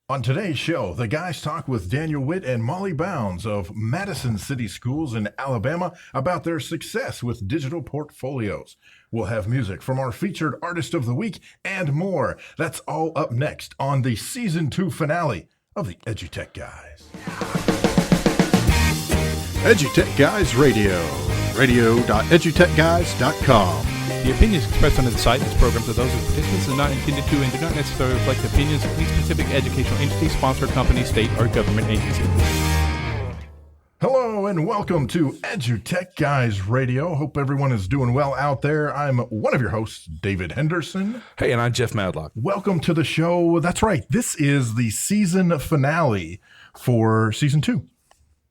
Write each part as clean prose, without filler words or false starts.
On today's show, the guys talk with Daniel Witt and Molly Bounds of Madison City Schools in Alabama about their success with digital portfolios. We'll have music from our featured artist of the week and more. That's all up next on the Season 2 finale of the EduTech Guys. EduTech Guys Radio, radio.edutechguys.com. The opinions expressed on the site and its programs are those of participants and not intended to and do not necessarily reflect the opinions of any specific educational entity, sponsor, company, state, or government agency. Hello and welcome to EduTech Guys Radio. Hope everyone is doing well out there. I'm one of your hosts, David Henderson. Hey, and I'm Jeff Madlock. Welcome to the show. That's right. This is the season finale for Season 2.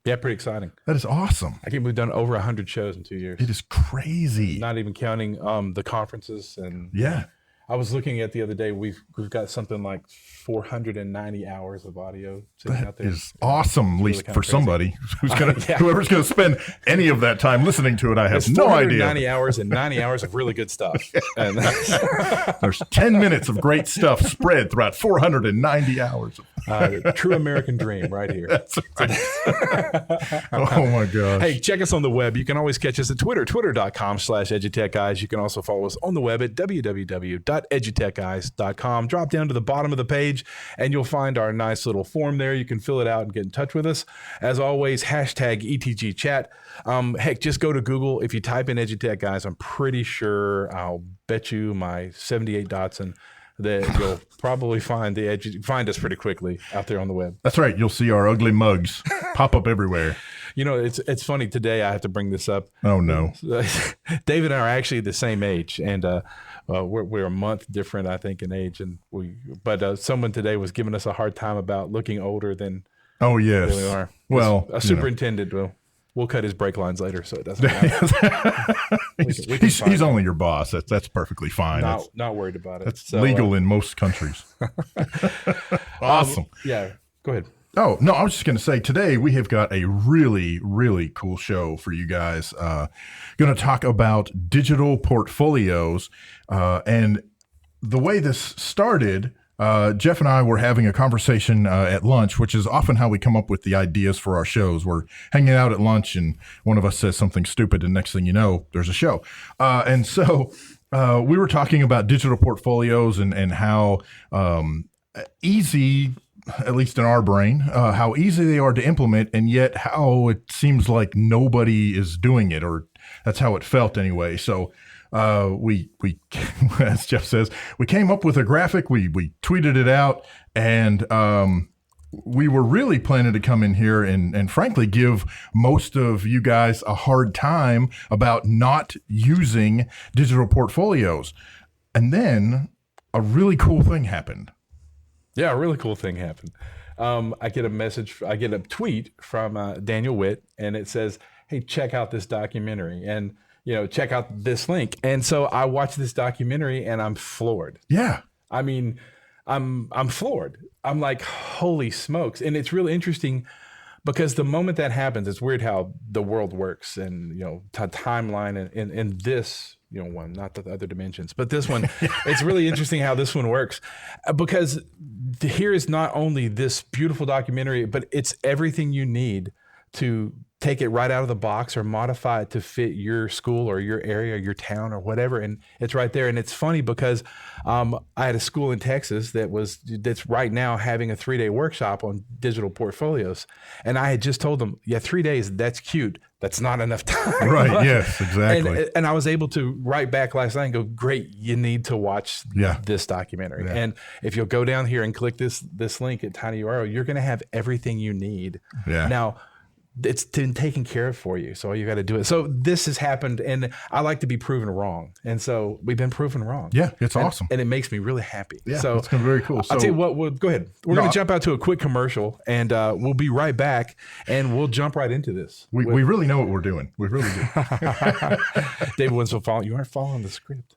Yeah, pretty exciting. That is awesome. I think we've done over 100 shows in 2 years. It is crazy. Not even counting the conferences. And yeah. I was looking at the other day, we've got something like 490 hours of audio sitting out there. Is awesome, at least for crazy. Somebody who's whoever's gonna spend any of that time listening to it. I have no idea. 490 hours and 90 hours of really good stuff. And there's 10 minutes of great stuff spread throughout 490 hours. True American dream right here. That's right. Oh my gosh. Hey, check us on the web. You can always catch us at Twitter, twitter.com/EduTechGuys. You can also follow us on the web at www.edutechguys.com. Drop down to the bottom of the page and you'll find our nice little form there. You can fill it out and get in touch with us. As always, hashtag ETGchat. Heck, just go to Google. If you type in EduTech Guys, I'm pretty sure, I'll bet you my 78 Datsun that you'll probably find us pretty quickly out there on the web. That's right. You'll see our ugly mugs pop up everywhere. You know, it's funny today. I have to bring this up. Oh no, David and I are actually the same age, and we're a month different, I think, in age. And but someone today was giving us a hard time about looking older than. Oh yes, we are. Well, a superintendent will. We'll cut his brake lines later, so it doesn't matter. He's only your boss. That's perfectly fine. Not worried about it. That's legal in most countries. Awesome. Yeah, go ahead. Oh, no, I was just going to say today we have got a really, really cool show for you guys. Going to talk about digital portfolios. And the way this started, Jeff and I were having a conversation at lunch, which is often how we come up with the ideas for our shows. We're hanging out at lunch and one of us says something stupid and next thing you know, there's a show. And so we were talking about digital portfolios and how easy, at least in our brain, how easy they are to implement and yet how it seems like nobody is doing it, or that's how it felt anyway. So we as Jeff says, we came up with a graphic, we tweeted it out, and we were really planning to come in here and frankly give most of you guys a hard time about not using digital portfolios. And then a really cool thing happened. Yeah, a really cool thing happened. I get a tweet from Daniel Witt, and it says, "Hey, check out this documentary." And check out this link. And so I watched this documentary and I'm floored. Yeah. I mean, I'm floored. I'm like, holy smokes. And it's really interesting because the moment that happens, it's weird how the world works and, timeline and this, one, not the other dimensions, but this one, it's really interesting how this one works because here is not only this beautiful documentary, but it's everything you need to take it right out of the box or modify it to fit your school or your area, or your town or whatever. And it's right there. And it's funny because I had a school in Texas that's right now having a 3-day workshop on digital portfolios. And I had just told them, 3 days, that's cute. That's not enough time. Right. Yes, exactly. And I was able to write back last night and go, great, you need to watch this documentary. Yeah. And if you'll go down here and click this link at TinyURL, you're going to have everything you need. Yeah. Now, it's been taken care of for you. So all you got to do it. So this has happened and I like to be proven wrong. And so we've been proven wrong. Yeah, it's awesome. And it makes me really happy. Yeah, so it's been very cool. So, I'll tell you what, go ahead. We're going to jump out to a quick commercial and we'll be right back and we'll jump right into this. We really know what we're doing. We really do. David wants to follow. You aren't following the script.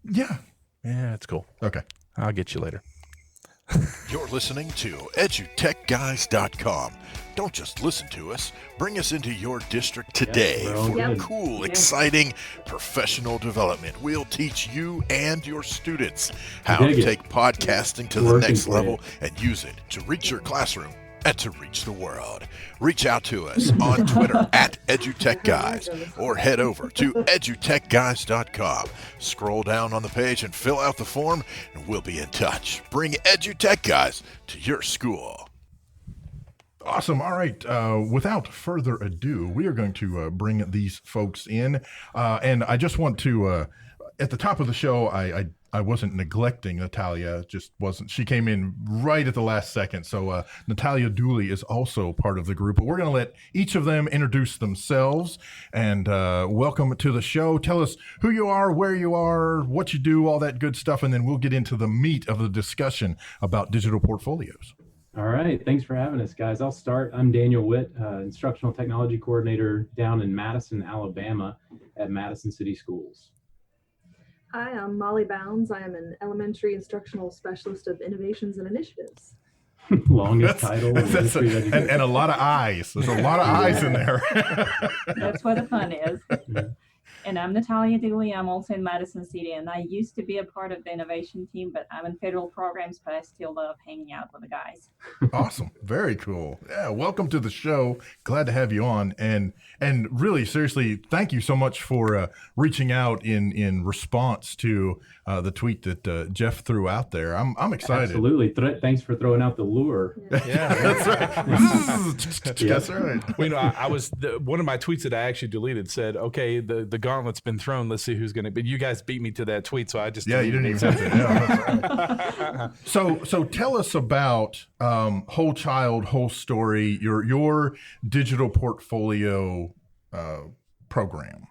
Yeah, it's cool. Okay. I'll get you later. You're listening to EduTechGuys.com. Don't just listen to us. Bring us into your district today for cool, exciting professional development. We'll teach you and your students how to take podcasting to the next level and use it to reach your classroom and to reach the world. Reach out to us on Twitter at EduTechGuys or head over to EduTechGuys.com. Scroll down on the page and fill out the form and we'll be in touch. Bring EduTechGuys to your school. Awesome. All right. Without further ado, we are going to bring these folks in. And I just want to, at the top of the show, I wasn't neglecting Natalia, just wasn't. She came in right at the last second. So Natalia Dooley is also part of the group. But we're going to let each of them introduce themselves. And welcome to the show. Tell us who you are, where you are, what you do, all that good stuff. And then we'll get into the meat of the discussion about digital portfolios. All right. Thanks for having us, guys. I'll start. I'm Daniel Witt, Instructional Technology Coordinator down in Madison, Alabama at Madison City Schools. Hi, I'm Molly Bounds. I am an Elementary Instructional Specialist of Innovations and Initiatives. Longest title. And a lot of eyes. There's a lot of eyes in there. That's where the fun is. And I'm Natalia Dooley. I'm also in Madison City, and I used to be a part of the innovation team, but I'm in federal programs, but I still love hanging out with the guys. Awesome. Very cool. Yeah. Welcome to the show. Glad to have you on. And really, seriously, thank you so much for reaching out in response to the tweet that Jeff threw out there. I'm excited. Absolutely. Thanks for throwing out the lure. Yeah, that's right. That's right. Well, I was one of my tweets that I actually deleted said, "Okay, the gauntlet's been thrown. Let's see who's going to." But you guys beat me to that tweet, so I just you didn't even have to. Yeah, that's right. So tell us about Whole Child, Whole Story, your digital portfolio program.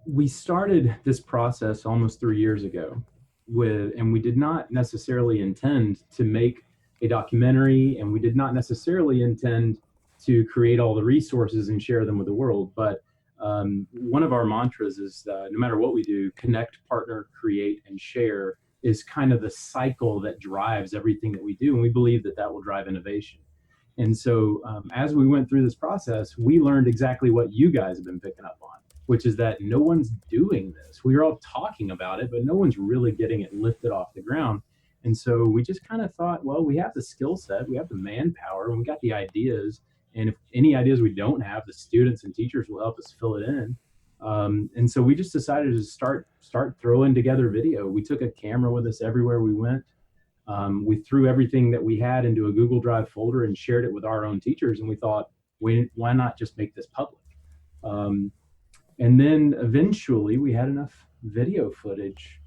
We started this process almost 3 years ago and we did not necessarily intend to make a documentary, and we did not necessarily intend to create all the resources and share them with the world. But one of our mantras is no matter what we do, connect, partner, create, and share is kind of the cycle that drives everything that we do. And we believe that will drive innovation. And so as we went through this process, we learned exactly what you guys have been picking up on, which is that no one's doing this. We're all talking about it, but no one's really getting it lifted off the ground. And so we just kind of thought, well, we have the skill set, we have the manpower, and we got the ideas. And if any ideas we don't have, the students and teachers will help us fill it in. And so we just decided to start throwing together video. We took a camera with us everywhere we went. We threw everything that we had into a Google Drive folder and shared it with our own teachers. And we thought, why not just make this public? And then eventually we had enough video footage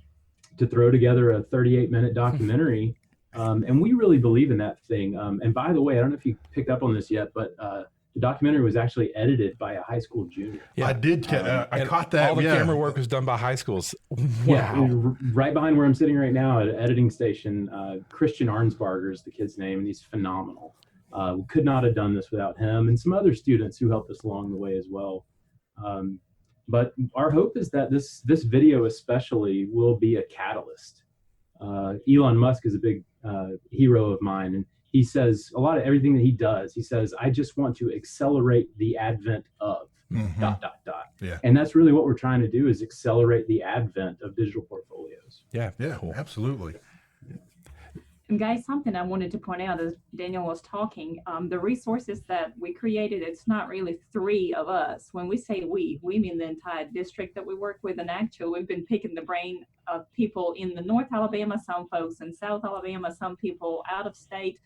to throw together a 38-minute documentary. And we really believe in that thing. And by the way, I don't know if you picked up on this yet, but the documentary was actually edited by a high school junior. Yeah, I did. I caught that. All the camera work was done by high schools. Wow. Yeah, right behind where I'm sitting right now at an editing station, Christian Arnsbarger is the kid's name, and he's phenomenal. We could not have done this without him and some other students who helped us along the way as well. But our hope is that this video especially will be a catalyst. Elon Musk is a big hero of mine, and he says a lot of everything that he does. He says, I just want to accelerate the advent of ... Yeah. And that's really what we're trying to do, is accelerate the advent of digital portfolios. Yeah, cool. Absolutely. And guys, something I wanted to point out as Daniel was talking, the resources that we created, it's not really three of us. When we say we mean the entire district that we work with. And actually, we've been picking the brain of people in the North Alabama, some folks in South Alabama, some people out of state.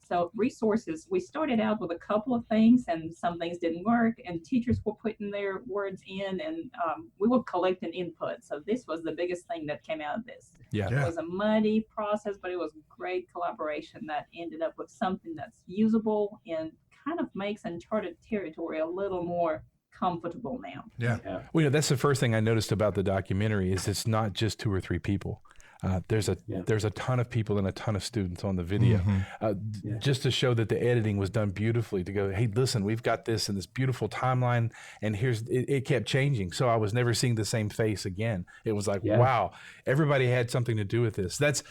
So resources, we started out with a couple of things and some things didn't work, and teachers were putting their words in, and we were collecting input. So this was the biggest thing that came out of this. Yeah. It was a muddy process, but it was great collaboration that ended up with something that's usable and kind of makes uncharted territory a little more comfortable now. Yeah. Well, that's the first thing I noticed about the documentary is it's not just 2 or 3 people. There's a ton of people and a ton of students on the video, just to show that the editing was done beautifully. To go, hey, listen, we've got this and this beautiful timeline, and it kept changing. So I was never seeing the same face again. It was like, wow, everybody had something to do with this. That's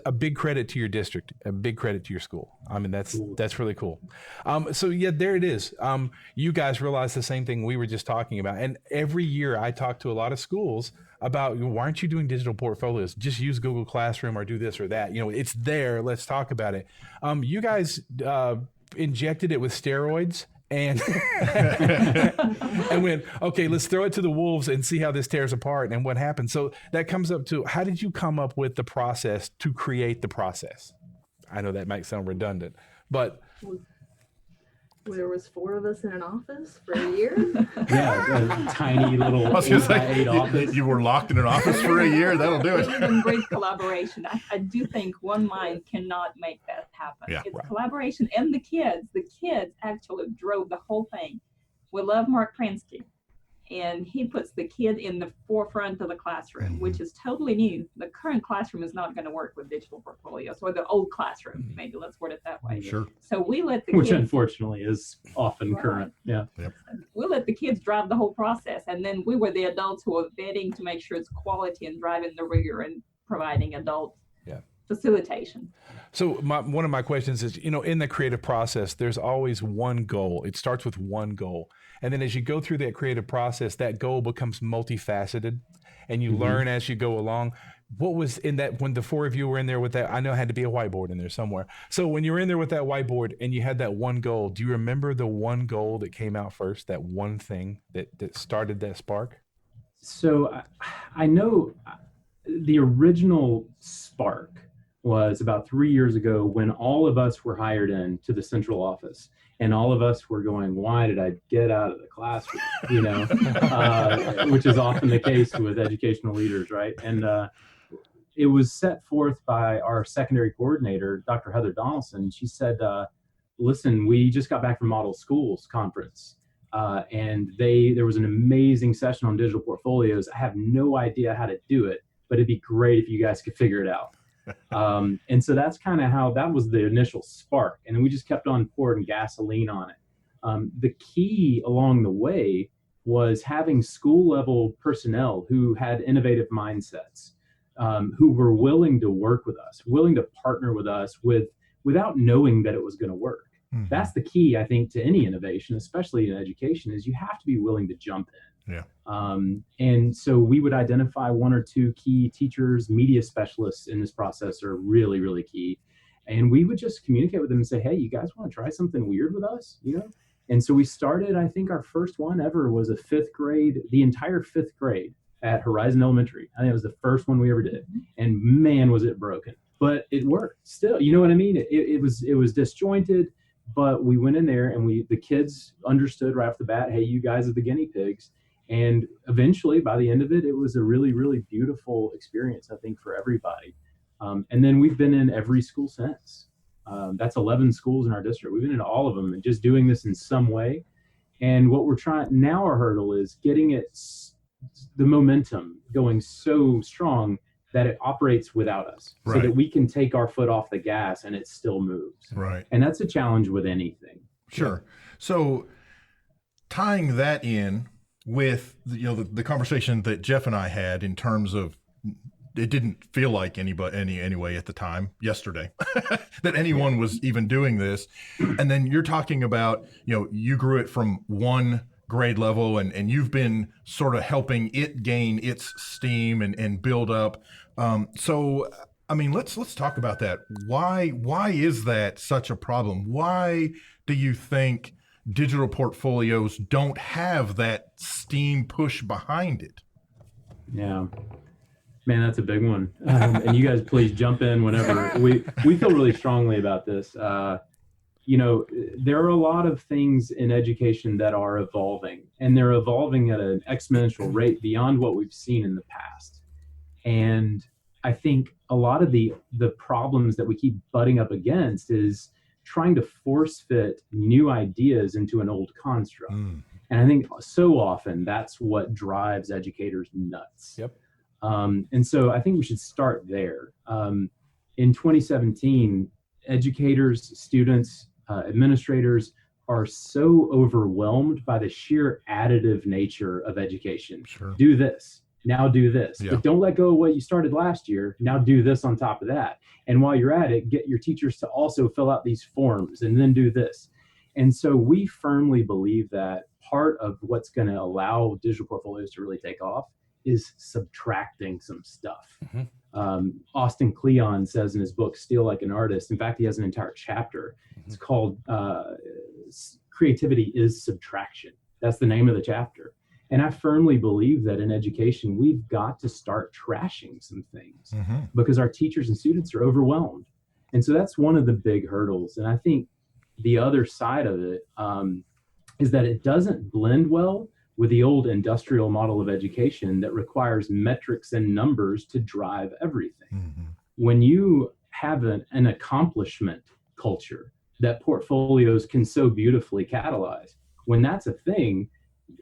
a big credit to your district, a big credit to your school. I mean, that's really cool. So yeah, there it is. You guys realize the same thing we were just talking about, and every year I talk to a lot of schools about, why aren't you doing digital portfolios? Just use Google Classroom or do this or that. It's there. Let's talk about it. You guys injected it with steroids and and went, okay, let's throw it to the wolves and see how this tears apart and what happens. So that comes up to, how did you come up with the process to create the process? I know that might sound redundant, but there was 4 of us in an office for a year. Yeah, a tiny little 8x8 office. You were locked in an office for a year. That'll do it. Even great collaboration. I do think one mind cannot make that happen. Yeah, it's collaboration, and the kids. The kids actually drove the whole thing. We love Mark Pransky, and he puts the kid in the forefront of the classroom, which is totally new. The current classroom is not going to work with digital portfolios, or the old classroom, maybe, let's word it that way. Sure. So we let the Which kids, unfortunately is often current. Yeah. Yep. we let the kids drive the whole process, and then we were the adults who were vetting to make sure it's quality and driving the rigor and providing adult facilitation. So one of my questions is, in the creative process, there's always one goal. It starts with one goal. And then as you go through that creative process, that goal becomes multifaceted, and you learn as you go along. What was in that, when the 4 of you were in there with that? I know it had to be a whiteboard in there somewhere. So when you were in there with that whiteboard and you had that one goal, do you remember the one goal that came out first, that one thing that started that spark? So I know the original spark was about 3 years ago, when all of us were hired in to the central office, and all of us were going, why did I get out of the classroom? Which is often the case with educational leaders, right? And it was set forth by our secondary coordinator, Dr. Heather Donaldson. She said, listen, we just got back from Model Schools conference, and there was an amazing session on digital portfolios. I have no idea how to do it, but it'd be great if you guys could figure it out. And so that's kind of how that was the initial spark. And then we just kept on pouring gasoline on it. The key along the way was having school level personnel who had innovative mindsets, who were willing to work with us, willing to partner with us without knowing that it was going to work. That's the key, I think, to any innovation, especially in education, is you have to be willing to jump in. Yeah. And so we would identify 1 or 2 key teachers. Media specialists in this process are really, really key. And we would just communicate with them and say, hey, you guys want to try something weird with us? And so we started, I think our first one ever was a 5th grade, the entire 5th grade at Horizon Elementary. I think it was the first one we ever did. And man, was it broken, but it worked still. You know what I mean? It was disjointed, but we went in there and the kids understood right off the bat, hey, you guys are the guinea pigs. And eventually, by the end of it, it was a really, really beautiful experience, I think, for everybody. And then we've been in every school since. That's 11 schools in our district. We've been in all of them and just doing this in some way. And what we're trying now, our hurdle is getting the momentum going so strong that it operates without us, so that we can take our foot off the gas and it still moves. Right. And that's a challenge with anything. Sure. So tying that in with the conversation that Jeff and I had, in terms of, it didn't feel like anyway at the time yesterday that anyone was even doing this. And then you're talking about, you grew it from 1 grade level and you've been sort of helping it gain its steam and build up. So, I mean, let's talk about that. Why is that such a problem? Why do you think digital portfolios don't have that steam push behind it? Yeah, man, that's a big one. And you guys please jump in whenever. We feel really strongly about this. There are a lot of things in education that are evolving, and they're evolving at an exponential rate beyond what we've seen in the past. And I think a lot of the problems that we keep butting up against is trying to force fit new ideas into an old construct. And I think so often that's what drives educators nuts. Yep. And so I think we should start there. In 2017, educators, students, administrators are so overwhelmed by the sheer additive nature of education. Sure. Do this, now do this. Yeah. But don't let go of what you started last year. Now do this on top of that. And while you're at it, get your teachers to also fill out these forms and then do this. And so we firmly believe that part of what's going to allow digital portfolios to really take off is subtracting some stuff. Austin Kleon says in his book, Steal Like an Artist, in fact, he has an entire chapter. It's called Creativity is Subtraction. That's the name of the chapter. And I firmly believe that in education, we've got to start trashing some things because our teachers and students are overwhelmed. And so that's one of the big hurdles. And I think the other side of it is that it doesn't blend well with the old industrial model of education that requires metrics and numbers to drive everything. When you have an accomplishment culture that portfolios can so beautifully catalyze, when that's a thing,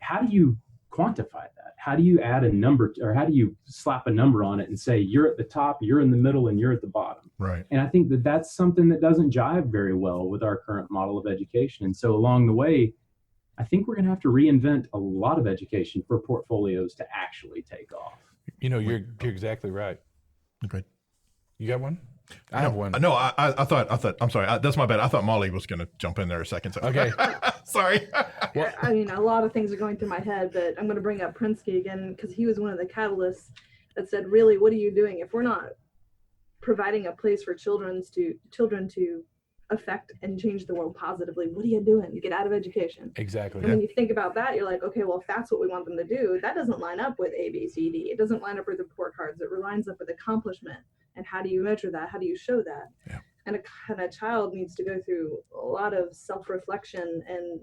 how do you quantify that? How do you add a number or how do you slap a number on it and say, you're at the top, you're in the middle, and you're at the bottom? Right. And I think that that's something that doesn't jive very well with our current model of education. And so along the way, I think we're going to have to reinvent a lot of education for portfolios to actually take off. You know, you're exactly right. Okay. You got one? I have one. No, I thought, I'm sorry. That's my bad. I thought Molly was going to jump in there a second. So. Okay. Sorry. Well, I mean, a lot of things are going through my head, but I'm going to bring up Prinsky again because he was one of the catalysts that said, really, what are you doing? If we're not providing a place for children to affect and change the world positively, what are you doing to get out of education? Exactly. And when you think about that, you're like, okay, well, if that's what we want them to do, that doesn't line up with A, B, C, D. It doesn't line up with report cards. It lines up with accomplishment. And how do you measure that? How do you show that? Yeah. And a child needs to go through a lot of self-reflection and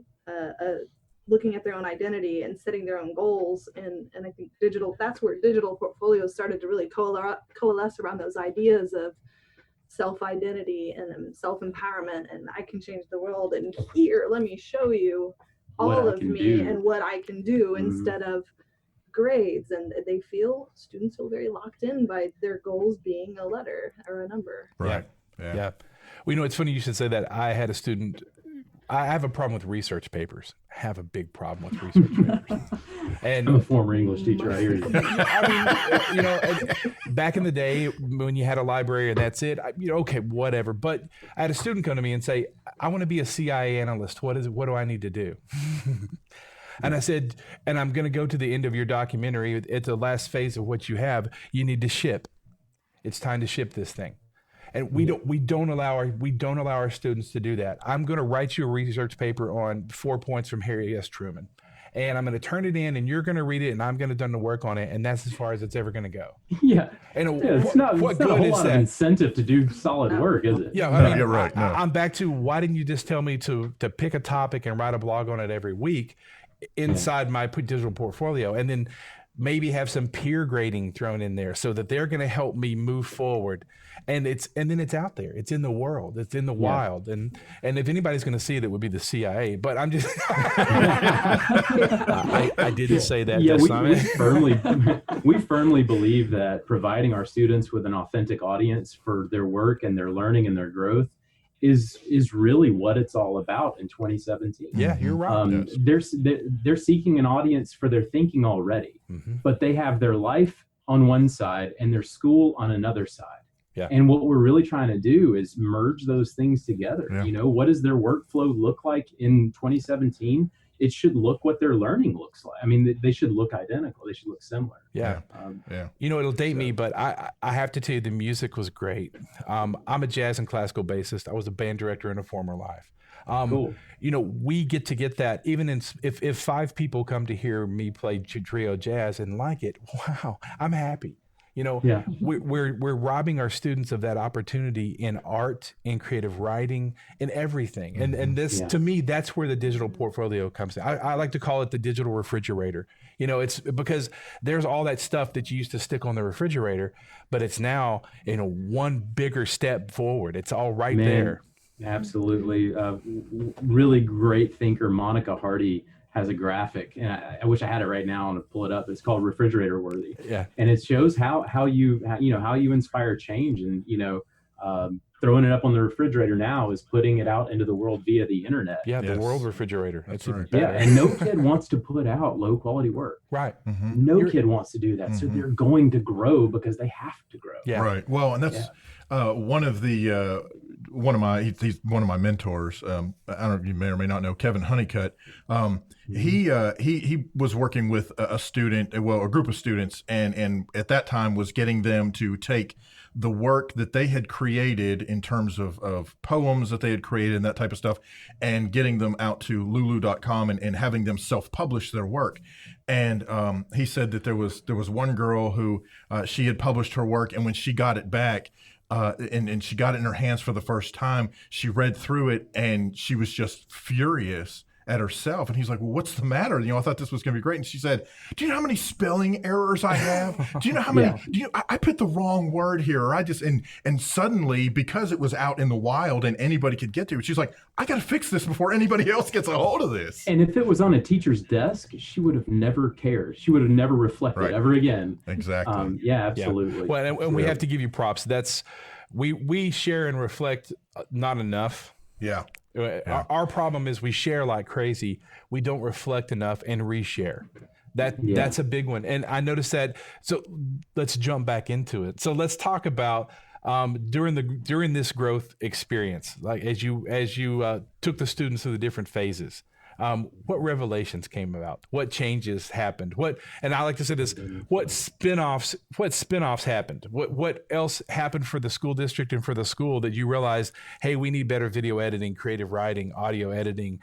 looking at their own identity and setting their own goals. And I think that's where digital portfolios started to really coalesce around those ideas of self-identity and self-empowerment, and I can change the world, and here, let me show you all of me and what I can do instead of grades. And students feel very locked in by their goals being a letter or a number. Right. Yeah. Well, you know, it's funny you should say that. I had a student, I have a problem with research papers. I have a big problem with research papers. And I'm a former English teacher. I hear you. I mean, you know, back in the day when you had a library and that's it, okay, whatever. But I had a student come to me and say, I want to be a CIA analyst. What do I need to do? And I said, and I'm going to go to the end of your documentary. At the last phase of what you have, you need to ship. It's time to ship this thing. And we don't allow our students to do that. I'm going to write you a research paper on 4 points from Harry S. Truman, and I'm going to turn it in, and you're going to read it, and I'm going to do the work on it, and that's as far as it's ever going to go. Yeah. And it's not a whole lot of incentive to do solid work, is it? Yeah, I mean, you're right. No. I'm back to, why didn't you just tell me to pick a topic and write a blog on it every week inside my digital portfolio, and then maybe have some peer grading thrown in there so that they're going to help me move forward. And then it's out there. It's in the world. It's in the wild. And if anybody's going to see it, it would be the CIA. But I'm just, I didn't say that. Yeah, we firmly believe that providing our students with an authentic audience for their work and their learning and their growth is really what it's all about in 2017. Yeah, you're right. They're seeking an audience for their thinking already, but they have their life on one side and their school on another side. Yeah. And what we're really trying to do is merge those things together. Yeah. You know, what does their workflow look like in 2017? It should look what their learning looks like. I mean, they should look identical. They should look similar. Yeah. You know, it'll date me, but I have to tell you, the music was great. I'm a jazz and classical bassist. I was a band director in a former life. Cool. You know, we get that even if 5 people come to hear me play trio jazz and like it, wow, I'm happy. You know, we're robbing our students of that opportunity in art, in creative writing, in everything. And this, to me, that's where the digital portfolio comes in. I like to call it the digital refrigerator. You know, it's because there's all that stuff that you used to stick on the refrigerator, but it's now, one bigger step forward. It's all there. Absolutely. Really great thinker, Monica Hardy, has a graphic, and I wish I had it right now and pull it up. It's called Refrigerator Worthy. Yeah. And it shows how you inspire change, and throwing it up on the refrigerator now is putting it out into the world via the internet. Yeah, Yes. the world refrigerator. That's right. even better. Yeah, and no kid wants to put out low quality work. Right. No kid wants to do that. So they're going to grow because they have to grow. Yeah. Right. Well, and that's one of my mentors. I don't know, you may or may not know Kevin Honeycutt. He was working with a group of students, and at that time was getting them to take the work that they had created in terms of poems that they had created and that type of stuff, and getting them out to lulu.com and having them self-publish their work. And he said that there was one girl who she had published her work, and when she got it back, and she got it in her hands for the first time, she read through it and she was just furious at herself. And he's like, well, what's the matter? I thought this was going to be great. And she said, do you know how many spelling errors I have? Do you know how many, I put the wrong word here. Or I just, and suddenly, because it was out in the wild and anybody could get to it, she's like, I got to fix this before anybody else gets a hold of this. And if it was on a teacher's desk, she would have never cared. She would have never reflected ever again. Exactly. Yeah, absolutely. Yeah. Well, and we have to give you props. That's, we share and reflect not enough. Yeah. Our problem is we share like crazy. We don't reflect enough and reshare. That's a big one. And I noticed that. So let's jump back into it. So let's talk about during this growth experience, like as you took the students through the different phases. What revelations came about? What changes happened? And I like to say this, what spinoffs happened? What else happened for the school district and for the school that you realized, hey, we need better video editing, creative writing, audio editing,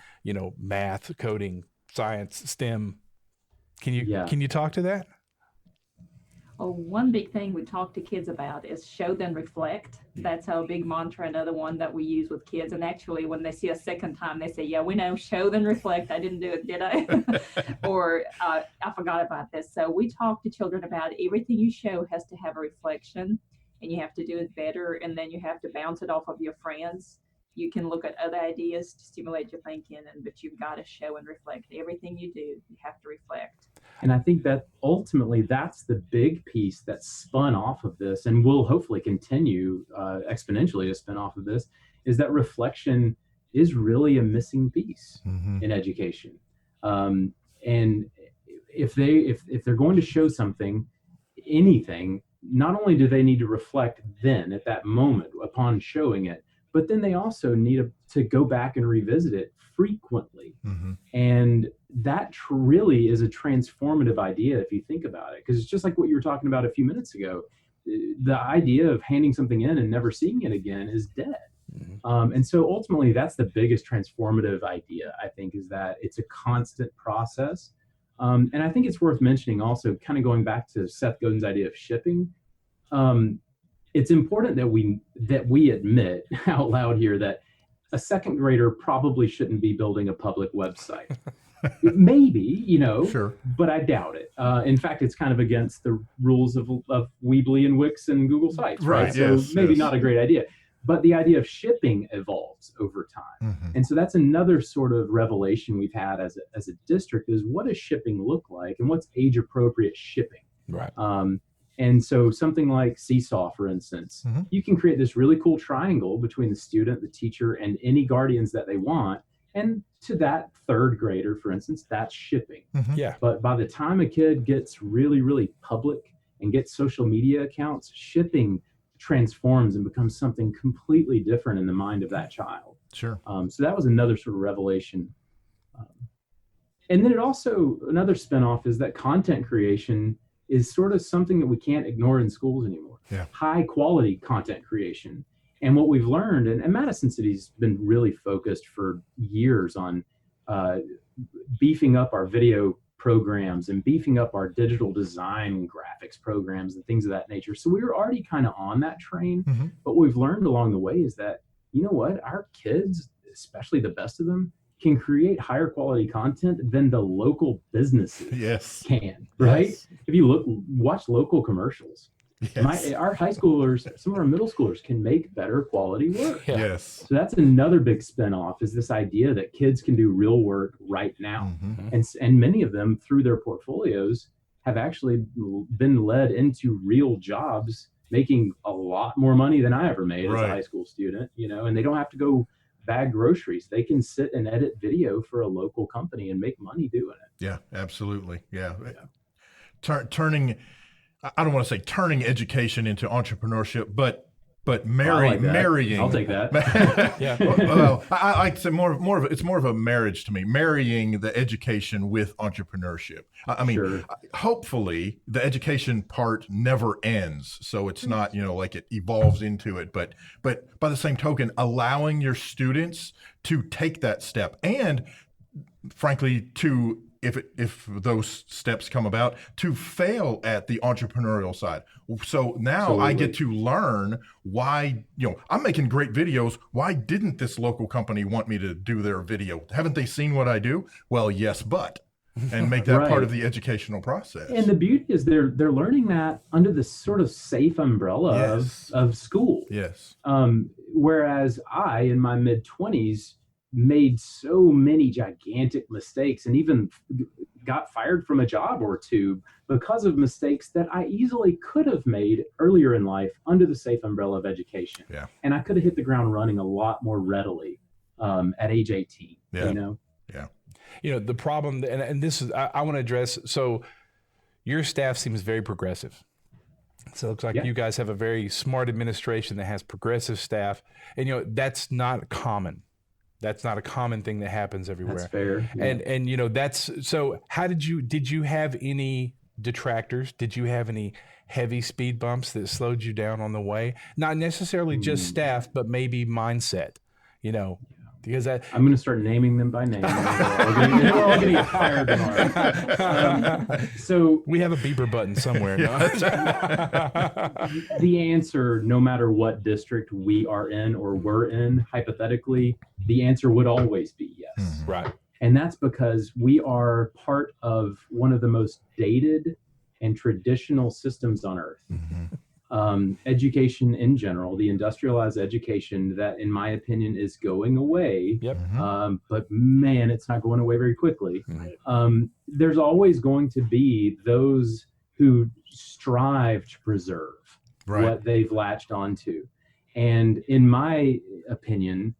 math, coding, science, STEM. Can you talk to that? Oh, one big thing we talk to kids about is show then reflect. That's our big mantra, another one that we use with kids. And actually, when they see a second time, they say, yeah, we know, show then reflect. I didn't do it, did I? Or I forgot about this. So we talk to children about everything you show has to have a reflection, and you have to do it better. And then you have to bounce it off of your friends. You can look at other ideas to stimulate your thinking, but you've got to show and reflect. Everything you do, you have to reflect. And I think that ultimately that's the big piece that spun off of this, and will hopefully continue exponentially to spin off of this, is that reflection is really a missing piece in education. And if they're going to show something, anything, not only do they need to reflect then at that moment upon showing it, but then they also need to go back and revisit it frequently. And that really is a transformative idea if you think about it, because it's just like what you were talking about a few minutes ago. The idea of handing something in and never seeing it again is dead. And so ultimately, that's the biggest transformative idea, I think, is that it's a constant process. And I think it's worth mentioning also, kind of going back to Seth Godin's idea of shipping. It's important that we admit out loud here that a second grader probably shouldn't be building a public website. Maybe, sure, but I doubt it. In fact, it's kind of against the rules of Weebly and Wix and Google Sites, right? So maybe not a great idea. But the idea of shipping evolves over time. And so that's another sort of revelation we've had as a district, is what does shipping look like and what's age appropriate shipping? Right. And so something like Seesaw, for instance, you can create this really cool triangle between the student, the teacher, and any guardians that they want. And to that third grader, for instance, that's shipping. Yeah. But by the time a kid gets really, really public and gets social media accounts, shipping transforms and becomes something completely different in the mind of that child. Sure. So that was another sort of revelation. And then it also, another spinoff is that content creation is sort of something that we can't ignore in schools anymore. Yeah. High quality content creation. And what we've learned, and Madison City's been really focused for years on beefing up our video programs and beefing up our digital design graphics programs and things of that nature. So we were already kind of on that train. But what we've learned along the way is that, our kids, especially the best of them, can create higher quality content than the local businesses can, right? Yes. If you watch local commercials, Yes. Our high schoolers, some of our middle schoolers can make better quality work. Yeah. Yes. So that's another big spinoff, is this idea that kids can do real work right now. Mhm. And many of them, through their portfolios, have actually been led into real jobs, making a lot more money than I ever made as a Right. high school student, and they don't have to go bag groceries. They can sit and edit video for a local company and make money doing it. Yeah, absolutely. Yeah. Turning, I don't want to say turning education into entrepreneurship, but I like that. marrying. I'll take that. Yeah. Well, I like to say it's more of a marriage to me, marrying the education with entrepreneurship. I mean, Sure. hopefully the education part never ends. So it's not, like it evolves into it, but by the same token, allowing your students to take that step, and frankly, to, if those steps come about, to fail at the entrepreneurial side. So now I get to learn why, I'm making great videos. Why didn't this local company want me to do their video? Haven't they seen what I do? Well, yes, but, and make that part Right. of the educational process. And the beauty is they're learning that under the sort of safe umbrella Yes. of school. Yes. Whereas I, in my mid-20s, made so many gigantic mistakes and even got fired from a job or two because of mistakes that I easily could have made earlier in life under the safe umbrella of education. Yeah. And I could have hit the ground running a lot more readily at age 18. Yeah. The problem, and this is, I want to address, so your staff seems very progressive. So it looks like you guys have a very smart administration that has progressive staff, and that's not common. That's not a common thing that happens everywhere. That's fair. Yeah. And that's, so how did you have any detractors? Did you have any heavy speed bumps that slowed you down on the way? Not necessarily just staff, but maybe mindset, because I'm going to start naming them by name. We're all going to get fired tomorrow. So we have a beeper button somewhere. No? the answer, no matter what district we are in or were in, hypothetically, the answer would always be yes. Right. And that's because we are part of one of the most dated and traditional systems on earth. Education in general, the industrialized education that, in my opinion, is going away. Yep. But man, it's not going away very quickly. There's always going to be those who strive to preserve what they've latched onto. And in my opinion,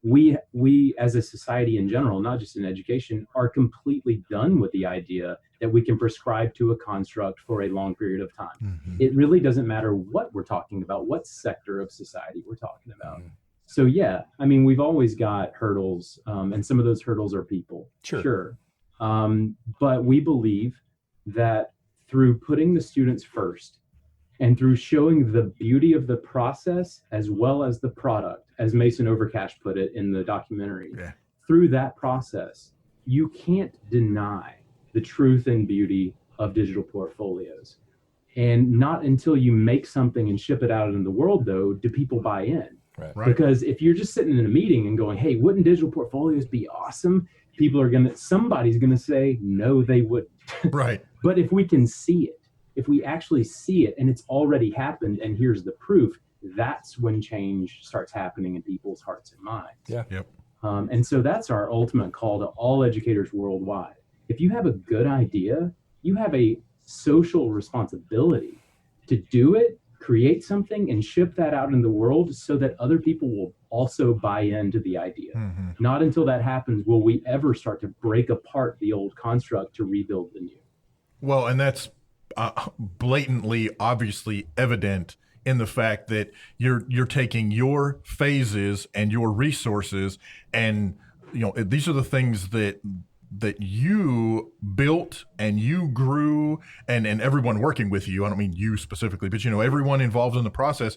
we as a society in general, not just in education, are completely done with the idea that we can prescribe to a construct for a long period of time. It really doesn't matter what we're talking about, what sector of society we're talking about. So yeah, I mean, we've always got hurdles, and some of those hurdles are people. Sure. But we believe that through putting the students first and through showing the beauty of the process as well as the product, as Mason Overcash put it in the documentary, through that process, you can't deny the truth and beauty of digital portfolios. And not until you make something and ship it out in the world, though, do people buy in. Right. Because if you're just sitting in a meeting and going, hey, wouldn't digital portfolios be awesome? Somebody's going to say, no, they wouldn't. Right. But if we can see it, if we actually see it and it's already happened and here's the proof, that's when change starts happening in people's hearts and minds. Yeah. Yep. And so that's our ultimate call to all educators worldwide. If you have a good idea, you have a social responsibility to do it, create something, and ship that out in the world so that other people will also buy into the idea. Not until that happens will we ever start to break apart the old construct to rebuild the new. Well, and that's blatantly, obviously evident in the fact that you're taking your phases and your resources, and these are the things that you built and you grew, and everyone working with you. I don't mean you specifically, but everyone involved in the process,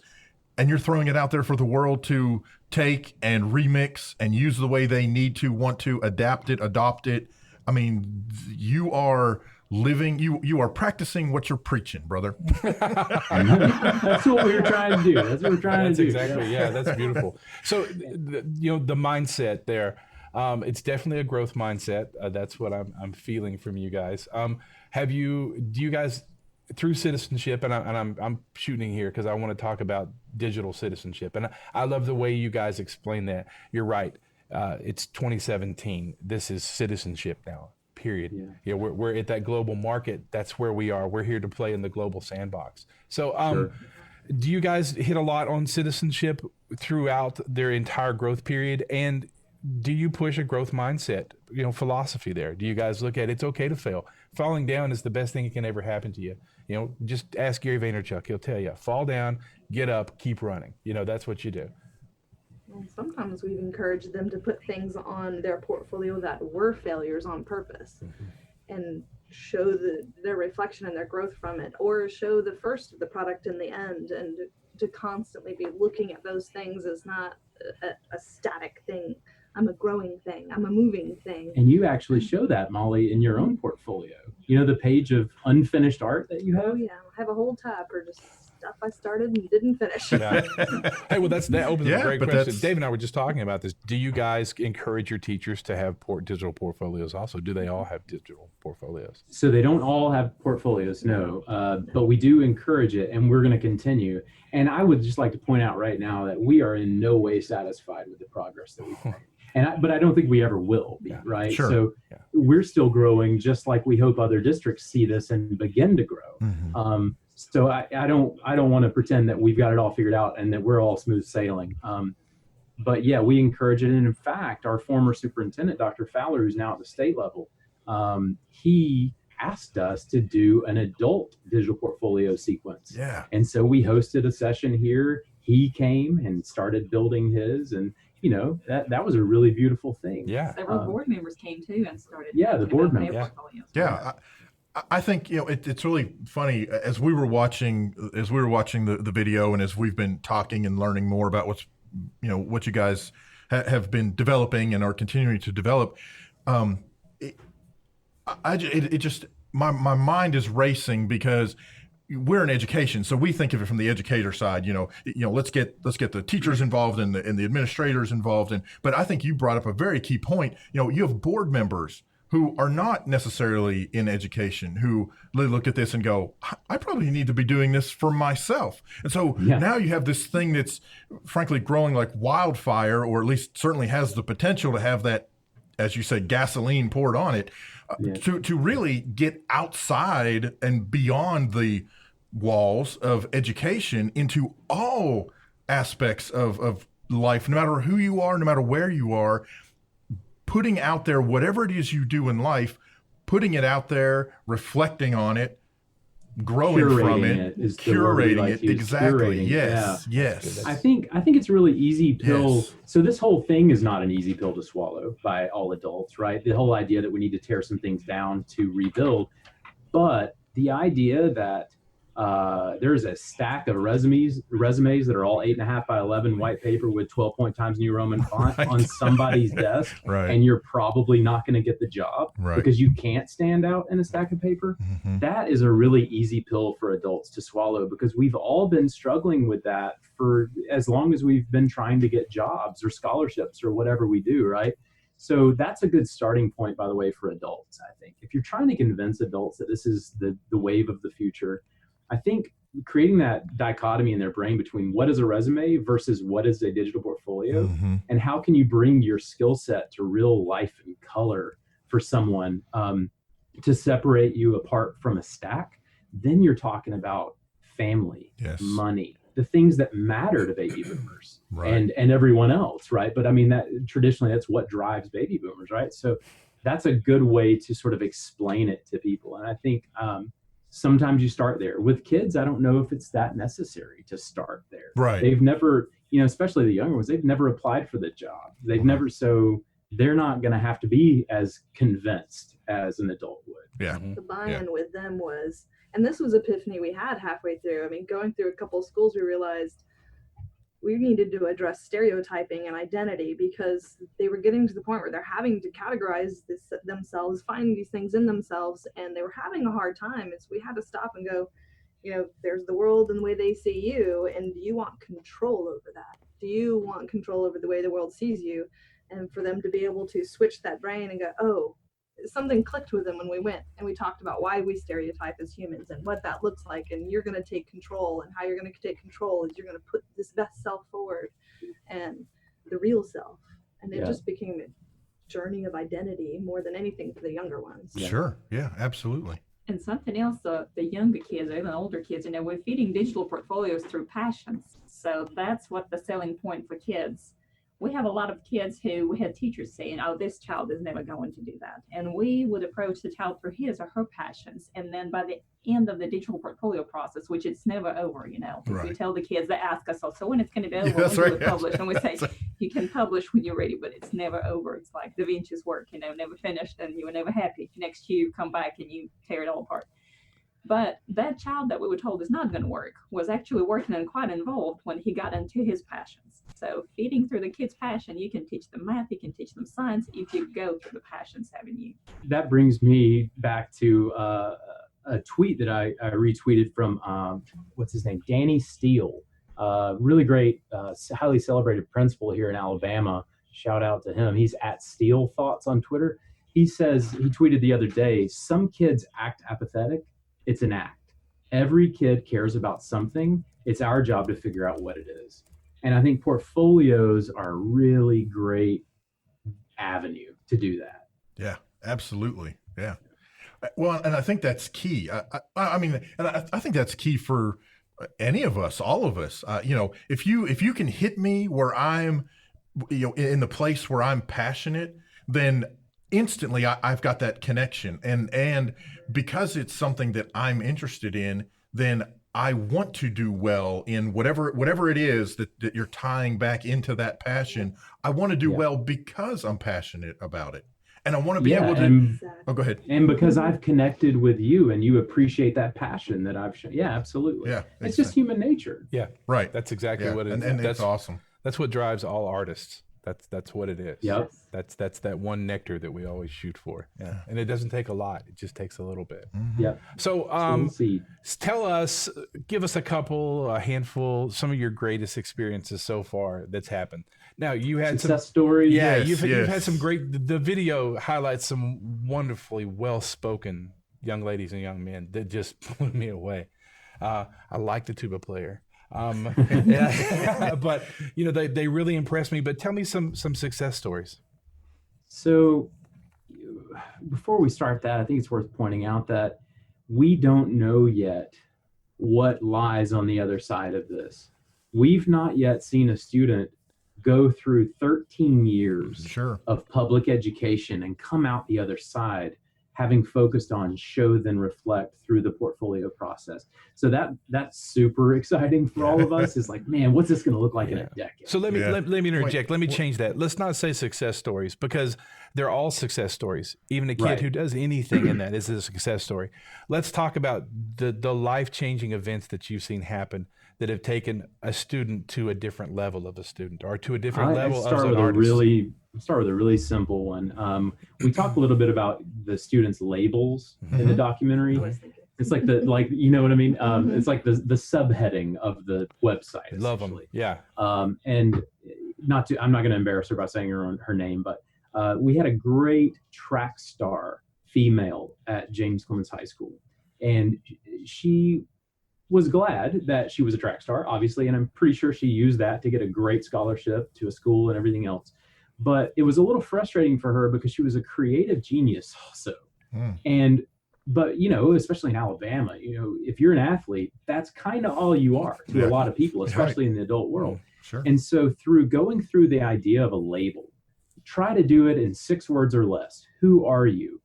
and you're throwing it out there for the world to take and remix and use the way they need to, want to adapt it, adopt it. I mean, you are living, you are practicing what you're preaching, brother. That's what we were trying to do. That's what we're trying to do. Exactly. Yeah, that's beautiful. So, the mindset there, it's definitely a growth mindset. That's what I'm feeling from you guys. Do you guys, through citizenship, and I'm shooting here because I want to talk about digital citizenship, and I love the way you guys explain that. You're right. It's 2017. This is citizenship now. Period. Yeah, we're at that global market. That's where we are. We're here to play in the global sandbox. So, Sure. do you guys hit a lot on citizenship throughout their entire growth period? And do you push a growth mindset, philosophy there? Do you guys look at it's okay to fail? Falling down is the best thing that can ever happen to you. Just ask Gary Vaynerchuk. He'll tell you, fall down, get up, keep running. That's what you do. Well, sometimes we've encouraged them to put things on their portfolio that were failures on purpose, and show their reflection and their growth from it, or show the first of the product in the end, and to constantly be looking at those things as not a static thing. I'm a growing thing. I'm a moving thing. And you actually show that, Molly, in your own portfolio. The page of unfinished art that you have? Oh, yeah. I have a whole tab for just stuff I started and didn't finish. Yeah. Hey, well, that opens a great question. that's- Dave and I were just talking about this. Do you guys encourage your teachers to have digital portfolios also? Do they all have digital portfolios? So they don't all have portfolios, no, but we do encourage it, and we're going to continue. And I would just like to point out right now that we are in no way satisfied with the progress that we've made. But I don't think we ever will be, right? Sure. So we're still growing, just like we hope other districts see this and begin to grow. So I don't want to pretend that we've got it all figured out and that we're all smooth sailing. But yeah, we encourage it. And in fact, our former superintendent, Dr. Fowler, who's now at the state level, he asked us to do an adult digital portfolio sequence. Yeah. And so we hosted a session here. He came and started building his, and that was a really beautiful thing. Yeah. Several board members came too and started. Yeah, the talking board about their members. portfolios. Yeah. I think it's really funny as we were watching the video, and as we've been talking and learning more about what you guys have been developing and are continuing to develop. My mind is racing because we're in education, so we think of it from the educator side. Let's get the teachers involved and the administrators involved. But I think you brought up a very key point. You have board members who are not necessarily in education, who look at this and go, I probably need to be doing this for myself. And so now you have this thing that's frankly growing like wildfire, or at least certainly has the potential to have that, as you say, gasoline poured on it, to really get outside and beyond the walls of education into all aspects of life, no matter who you are, no matter where you are. Putting out there whatever it is you do in life, putting it out there, reflecting on it, growing from it, curating it. Exactly. Yes. Yes. I think it's a really easy pill. Yes. So this whole thing is not an easy pill to swallow by all adults, right? The whole idea that we need to tear some things down to rebuild, but the idea that there's a stack of resumes that are all 8.5 by 11 white paper with 12-point Times New Roman font on somebody's desk, and you're probably not going to get the job because you can't stand out in a stack of paper. That is a really easy pill for adults to swallow, because we've all been struggling with that for as long as we've been trying to get jobs or scholarships or whatever we do, right? So that's a good starting point, by the way, for adults. I think if you're trying to convince adults that this is the wave of the future, I think creating that dichotomy in their brain between what is a resume versus what is a digital portfolio, and how can you bring your skill set to real life and color for someone to separate you apart from a stack, then you're talking about family, money, the things that matter to baby boomers and everyone else, right? But I mean, that traditionally that's what drives baby boomers, right? So that's a good way to sort of explain it to people. And I think sometimes you start there. With kids, I don't know if it's that necessary to start there. Right. They've never, especially the younger ones, they've never applied for the job. They've never, so they're not going to have to be as convinced as an adult would. Yeah. The buy-in with them was, and this was epiphany we had halfway through. I mean, going through a couple of schools, we realized we needed to address stereotyping and identity, because they were getting to the point where they're having to categorize themselves, find these things in themselves, and they were having a hard time. So we had to stop and go, there's the world and the way they see you, and do you want control over that? Do you want control over the way the world sees you? And for them to be able to switch that brain and go, oh, something clicked with him when we went and we talked about why we stereotype as humans and what that looks like. And you're going to take control, and how you're going to take control is you're going to put this best self forward and the real self. And it just became a journey of identity more than anything for the younger ones. Sure. Yeah, absolutely. And something else, the younger kids or even older kids, we're feeding digital portfolios through passions. So that's what the selling point for kids. We have a lot of kids who we had teachers saying, oh, this child is never going to do that. And we would approach the child for his or her passions. And then by the end of the digital portfolio process, which it's never over, Right. we tell the kids, they ask us, so when it's going to be over, That's when right. do we publish? And we say, you can publish when you're ready, but it's never over. It's like Da Vinci's work, never finished, and you were never happy. Next year you come back and you tear it all apart. But that child that we were told is not going to work was actually working and quite involved when he got into his passions. So feeding through the kids' passion, you can teach them math, you can teach them science if you go through the passions avenue. That brings me back to a tweet that I retweeted from, what's his name? Danny Steele. Really great, highly celebrated principal here in Alabama. Shout out to him. He's at Steele Thoughts on Twitter. He says, he tweeted the other day, some kids act apathetic. It's an act. Every kid cares about something. It's our job to figure out what it is. And I think portfolios are a really great avenue to do that. Yeah, absolutely. Yeah. Well, and I think that's key. I mean, and I think that's key for any of us, all of us. If you can hit me where I'm, in the place where I'm passionate, then instantly I've got that connection. And because it's something that I'm interested in, then I want to do well in whatever it is that you're tying back into that passion. I want to do well because I'm passionate about it. And I want to be able to, go ahead. And because I've connected with you and you appreciate that passion that I've shown. Yeah, absolutely. Yeah. It's just human nature. Yeah. Right. That's exactly what it is. And that's it's awesome. That's what drives all artists. That's what it is. Yep. That's that one nectar that we always shoot for. Yeah. And it doesn't take a lot. It just takes a little bit. Mm-hmm. Yep. So tell us, give us a handful, some of your greatest experiences so far that's happened. Now you had success stories. Yeah, you've had some great, the video highlights some wonderfully well-spoken young ladies and young men that just blew me away. I like the tuba player. But they really impressed me. But tell me some success stories. So before we start that, I think it's worth pointing out that we don't know yet what lies on the other side of this. We've not yet seen a student go through 13 years of public education and come out the other side having focused on show then reflect through the portfolio process. So that's super exciting for all of us. Is like, man, what's this going to look like in a decade? So let me interject. Let me change that. Let's not say success stories, because they're all success stories. Even a kid who does anything in that is a success story. Let's talk about the life-changing events that you've seen happen that have taken a student to a different level of a student, or to a different level of an artist. Start with a really simple one. We talk a little bit about the students' labels in the documentary. It's like you know what I mean? It's like the subheading of the website. Love them. Yeah. And I'm not going to embarrass her by saying her name, but we had a great track star female at James Clemens High School. And she was glad that she was a track star, obviously. And I'm pretty sure she used that to get a great scholarship to a school and everything else. But it was a little frustrating for her because she was a creative genius also. But especially in Alabama, if you're an athlete, that's kind of all you are to a lot of people, especially in the adult world. Sure. And so through going through the idea of a label, try to do it in 6 words or less. Who are you?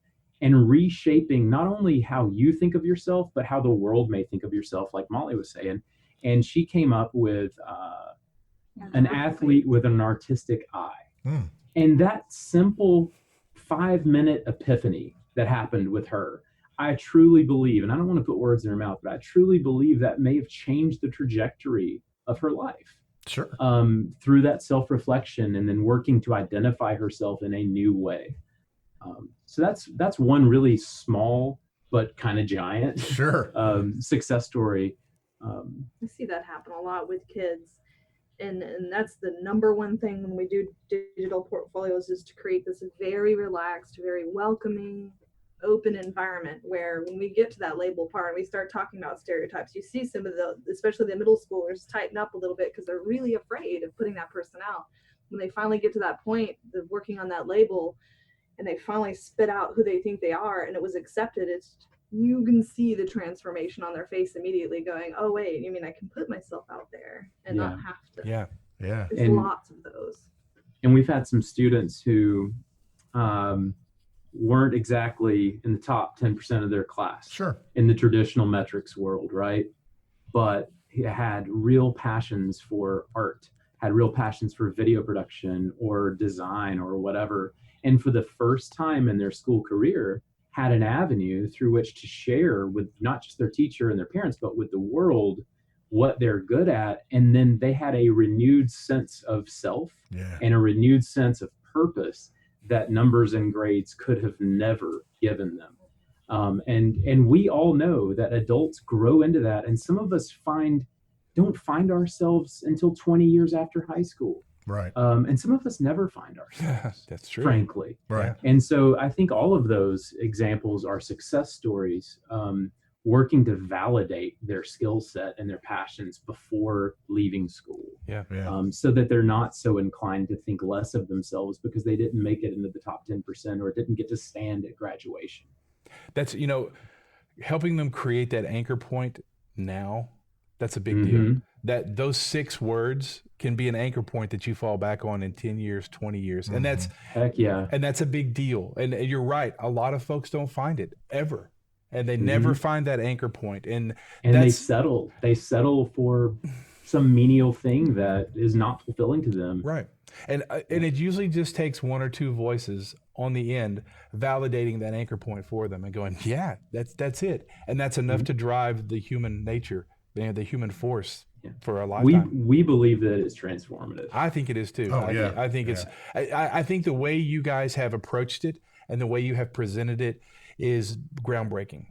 And reshaping not only how you think of yourself, but how the world may think of yourself, like Molly was saying. And she came up with an athlete with an artistic eye. And that simple 5-minute epiphany that happened with her, I truly believe, and I don't want to put words in her mouth, but I truly believe that may have changed the trajectory of her life. Sure. Through that self-reflection and then working to identify herself in a new way. So that's one really small but kind of giant success story. I see that happen a lot with kids. And that's the number one thing when we do digital portfolios, is to create this very relaxed, very welcoming, open environment where when we get to that label part and we start talking about stereotypes, you see some of the, especially the middle schoolers, tighten up a little bit because they're really afraid of putting that person out. When they finally get to that point of working on that label and they finally spit out who they think they are and it was accepted, you can see the transformation on their face immediately, going, oh wait, you mean I can put myself out there and not have to. Yeah. There's lots of those. And we've had some students who weren't exactly in the top 10% of their class. Sure. In the traditional metrics world, right? But he had real passions for art, had real passions for video production or design or whatever. And for the first time in their school career, had an avenue through which to share with not just their teacher and their parents, but with the world what they're good at. And then they had a renewed sense of self and a renewed sense of purpose that numbers and grades could have never given them. And we all know that adults grow into that. And some of us don't find ourselves until 20 years after high school. Right. And some of us never find ourselves. That's true. Frankly. Right. And so I think all of those examples are success stories, working to validate their skill set and their passions before leaving school. So that they're not so inclined to think less of themselves because they didn't make it into the top 10% or didn't get to stand at graduation. That's, helping them create that anchor point now, that's a big deal. That those 6 words can be an anchor point that you fall back on in 10 years, 20 years. And that's, heck yeah. And that's a big deal. And you're right. A lot of folks don't find it ever. And they never find that anchor point. And they settle for some menial thing that is not fulfilling to them. Right. And it usually just takes 1 or 2 voices on the end validating that anchor point for them and going, yeah, that's it. And that's enough to drive the human nature, the human force for a lifetime. We believe that it's transformative. I think it is too. I think it's, I think the way you guys have approached it and the way you have presented it is groundbreaking.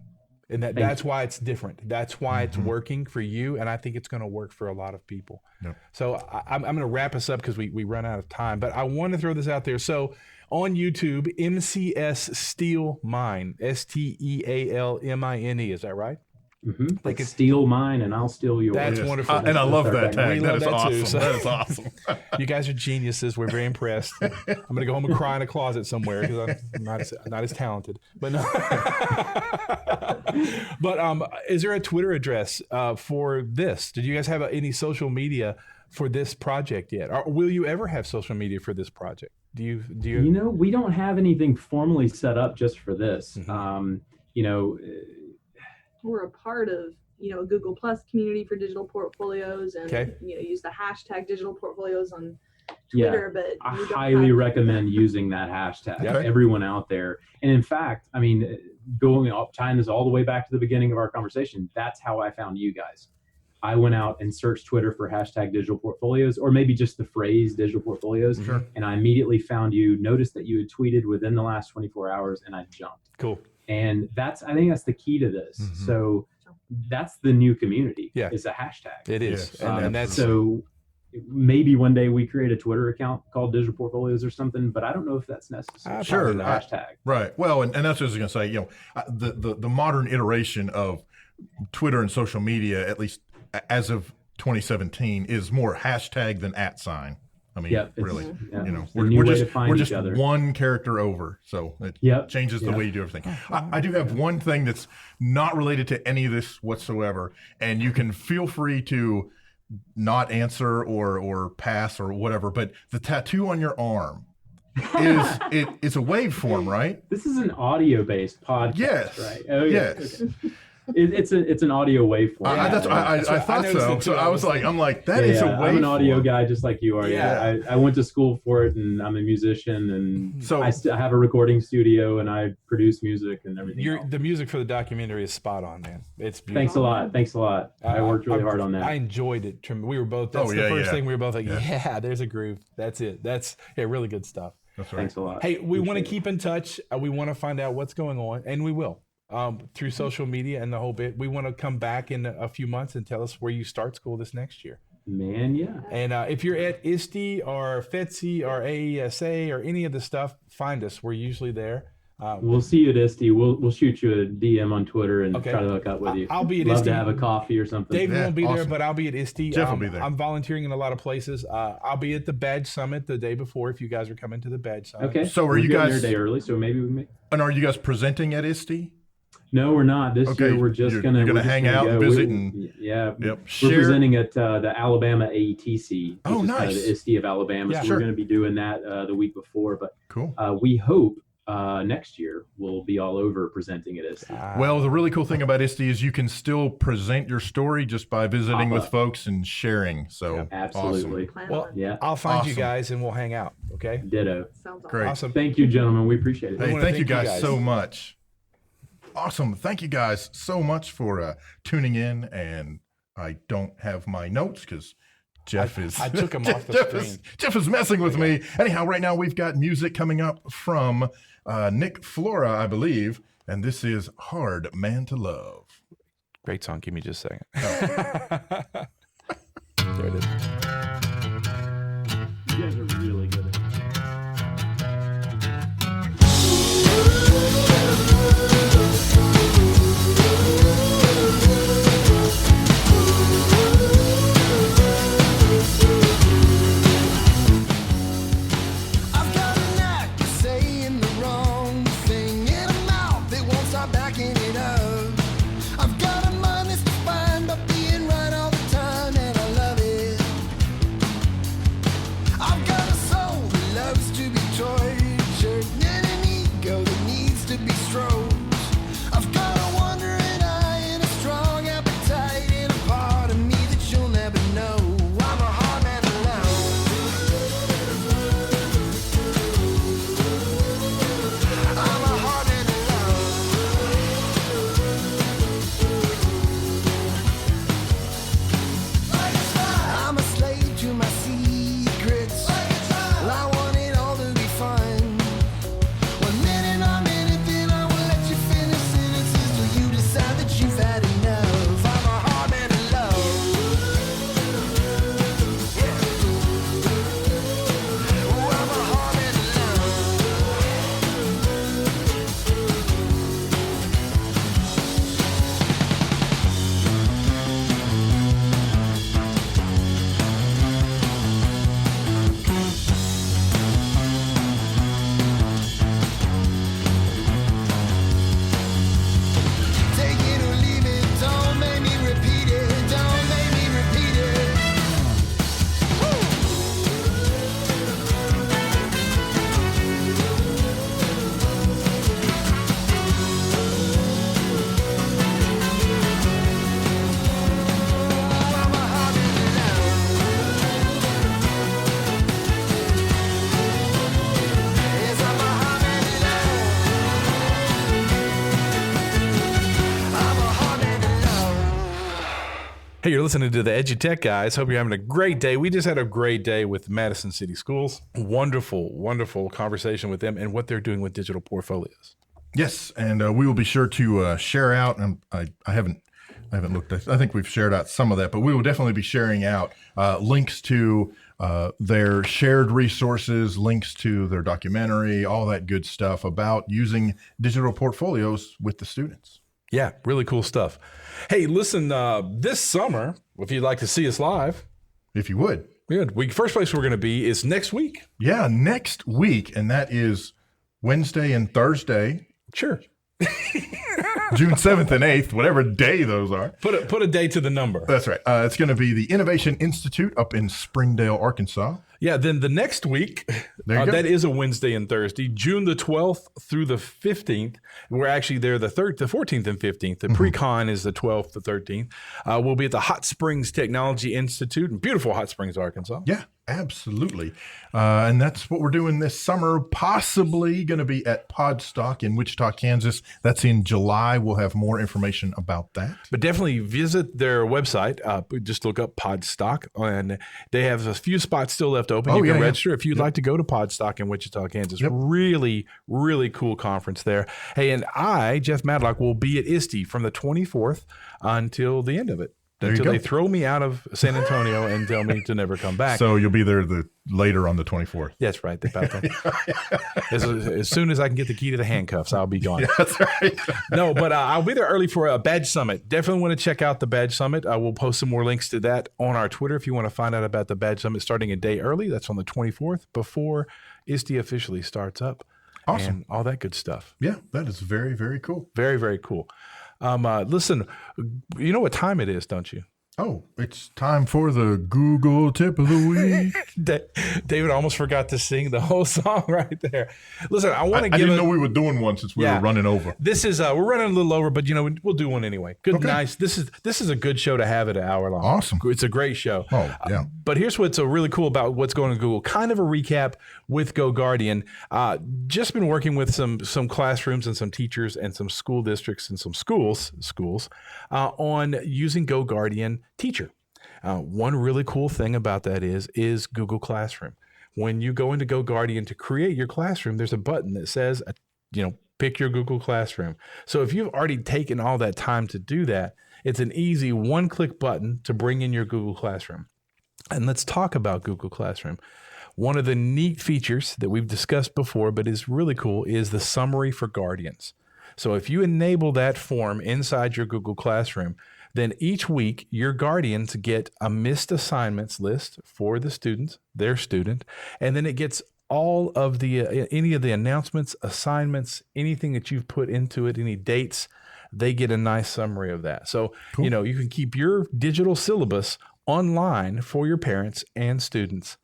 And that's why it's different. That's why it's working for you. And I think it's going to work for a lot of people. Yep. So I'm going to wrap us up because we run out of time. But I want to throw this out there. So on YouTube, MCS Steal Mine, STEALMINE. Is that right? Like steal mine and I'll steal yours. That's wonderful. And I love that tag. That is awesome. Too, so. That is awesome. You guys are geniuses. We're very impressed. I'm going to go home and cry in a closet somewhere because I'm not as talented. But no. But is there a Twitter address for this? Did you guys have any social media for this project yet? Or will you ever have social media for this project? Do you? We don't have anything formally set up just for this. We're a part of, a Google Plus community for digital portfolios and, use the hashtag digital portfolios on Twitter, but I highly recommend using that hashtag, everyone out there. And in fact, tying this all the way back to the beginning of our conversation, that's how I found you guys. I went out and searched Twitter for hashtag digital portfolios, or maybe just the phrase digital portfolios. And I immediately found you, noticed that you had tweeted within the last 24 hours, and I jumped. Cool. And I think that's the key to this. So that's the new community. It's a hashtag. It is. And that's so maybe one day we create a Twitter account called Digital Portfolios or something, but I don't know if that's necessary. Sure. The hashtag. Right. Well, and that's what I was going to say, the modern iteration of Twitter and social media, at least as of 2017, is more hashtag than @ sign. Really, we're just one character over, so it changes the way you do everything. I do have one thing that's not related to any of this whatsoever, and you can feel free to not answer or pass or whatever, but the tattoo on your arm it's a waveform, right? This is an audio-based podcast, yes. Right? Oh, yes. It's an audio waveform. I thought so. So I was like, that is a waveform. I'm an audio guy just like you are. I went to school for it, and I'm a musician, and so I have a recording studio, and I produce music and everything. The music for the documentary is spot on, man. It's beautiful. Thanks a lot. I worked really hard on that. I enjoyed it. We were both. That's the first thing we were both like, there's a groove. That's it. That's really good stuff. That's right. Thanks a lot. Hey, we want to keep in touch. We want to find out what's going on, and we will. Through social media and the whole bit. We want to come back in a few months and tell us where you start school this next year. Man, yeah. And if you're at ISTE or FETSI or AESA or any of the stuff, find us. We're usually there. We'll see you at ISTE. We'll shoot you a DM on Twitter and Okay. try to hook up with you. I'll be at Love ISTE. to have a coffee or something. David Yeah, won't be there, awesome. but I'll be at ISTE. Jeff will be there. I'm volunteering in a lot of places. I'll be at the Badge Summit the day before if you guys are coming to the Badge Summit. Okay. So are We're you getting guys- there a day early? So maybe we can make. And are you guys presenting at ISTE? No, we're not. This Okay, year we're just you're gonna gonna hang out and go. visit We- and- yeah. Yep. We're Share. presenting at the Alabama AETC. Oh, which is nice. the ISTE of Alabama. Yeah, So sure. we're going to be doing that the week before. But Cool. we hope next year we'll be all over presenting at ISTE. Well, the really cool thing about ISTE is you can still present your story just by visiting Pop with up. folks and sharing. So Absolutely. Plan Well, on. Yeah. I'll find you Awesome. guys and we'll hang out. Okay. Ditto. Sounds awesome. Great. Awesome. Thank you, gentlemen. We appreciate it. Hey, wanna thank you thank you guys guys. so much. Awesome. Thank you guys so much for tuning in. And I don't have my notes because Jeff is. I took 'em off the Jeff screen. Jeff is messing with me. Anyhow, right now we've got music coming up from Nick Flora, I believe, and this is "Hard Man to Love." Great song. Give me just a second. There it is. You guys are really good at it. I've got a knack for saying the wrong thing in a mouth that won't stop backing it up. I've got a mind that's defined by being right all the time, and I love it. I've got a soul that loves to be tortured, and an ego that needs to be stroked. I've got a wandering eye and a strong appetite, and a part of me that you'll never know. I'm a hard man to love. I'm a hard man to love. I'm a slave to my secrets. Well, I want it all to be fun. 1 minute I'm in it, then I will let you finish sentences till you decide that you've had enough. I'm a hard man to love. Oh, I'm a hard man to love. Take it or leave it, don't make me repeat it, don't make me repeat it. I'm a hard man to love. Yes, I'm a hard man to love. I'm a hard man to love. Hey, you're listening to the EduTechGuys. Hope you're having a great day. We just had a great day with Madison City Schools. Wonderful, wonderful conversation with them and what they're doing with digital portfolios. Yes, and we will be sure to share out. And I haven't looked. I think we've shared out some of that, but we will definitely be sharing out links to their shared resources, links to their documentary, all that good stuff about using digital portfolios with the students. Yeah, really cool stuff. Hey, listen, this summer, if you'd like to see us live, If you would, good. First place we're going to be is next week. yeah, next week, and that is Wednesday and Thursday, Sure. June 7th and 8th, whatever day those are. Put a day to the number. That's right. It's going to be the Innovation Institute up in Springdale, Arkansas. Yeah, then the next week, There you go. that is a Wednesday and Thursday, June the 12th through the 15th. We're actually there the 14th and 15th. The pre-con is the 12th to 13th. We'll be at the Hot Springs Technology Institute in beautiful Hot Springs, Arkansas. Yeah, absolutely. And that's what we're doing this summer. Possibly going to be at Podstock in Wichita, Kansas. That's in July. We'll have more information about that. But definitely visit their website. Just look up Podstock, and they have a few spots still left open. Oh, You can yeah. register if you'd like to go to Podstock in Wichita, Kansas. Yep. Really, really cool conference there. Hey, and I, Jeff Madlock, will be at ISTE from the 24th until the end of it. until they throw me out of San Antonio and tell me to never come back. So you'll be there later on the 24th. That's right. About that. As soon as I can get the key to the handcuffs, I'll be gone. Yeah, that's right. No, but I'll be there early for a badge summit. Definitely want to check out the badge summit. I will post some more links to that on our Twitter if you want to find out about the badge summit starting a day early. That's on the 24th before ISTE officially starts up. Awesome. And all that good stuff. Yeah, that is very, very cool. Very, very cool. Listen, you know what time it is, don't you? Oh, it's time for the Google tip of the week. David almost forgot to sing the whole song right there. Listen, I want to I didn't know we were doing one since we were running over. This is we're running a little over, but we'll do one anyway. Good, nice. This is a good show to have at an hour long. Awesome. It's a great show. Oh yeah. But here's what's really cool about what's going on Google. Kind of a recap with Go Guardian. Just been working with some classrooms and some teachers and some school districts and some schools on using Go Guardian Teacher. One really cool thing about that is Google Classroom. When you go into Go Guardian to create your classroom, there's a button that says, pick your Google Classroom. So if you've already taken all that time to do that, it's an easy one-click button to bring in your Google Classroom. And let's talk about Google Classroom. One of the neat features that we've discussed before, but is really cool, is the summary for guardians. So if you enable that form inside your Google Classroom, then each week your guardians get a missed assignments list for the students, their student, and then it gets all of the any of the announcements, assignments, anything that you've put into it, any dates, they get a nice summary of that. So, cool. You can keep your digital syllabus online for your parents and students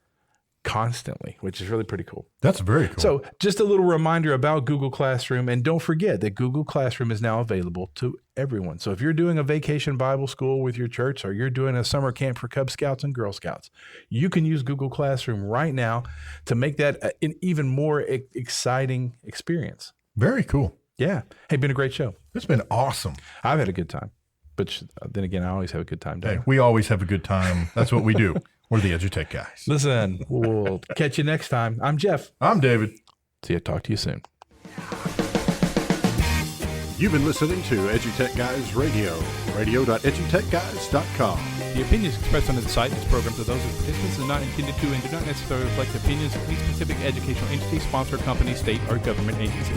constantly, which is really pretty cool. That's very cool. So just a little reminder about Google Classroom, and don't forget that Google Classroom is now available to everyone. So if you're doing a vacation Bible school with your church, or you're doing a summer camp for Cub Scouts and Girl Scouts, you can use Google Classroom right now to make that an even more exciting experience. Very cool. Yeah. Hey, been a great show. It's been awesome. I've had a good time, but then again, I always have a good time. Hey, we always have a good time. That's what we do. We're the EduTech guys. Listen, we'll catch you next time. I'm Jeff. I'm David. See you. Talk to you soon. You've been listening to EduTech Guys Radio, radio.edutechguys.com. The opinions expressed on the site and its programs are those of participants and not intended to and do not necessarily reflect the opinions of any specific educational entity, sponsor, company, state, or government agency.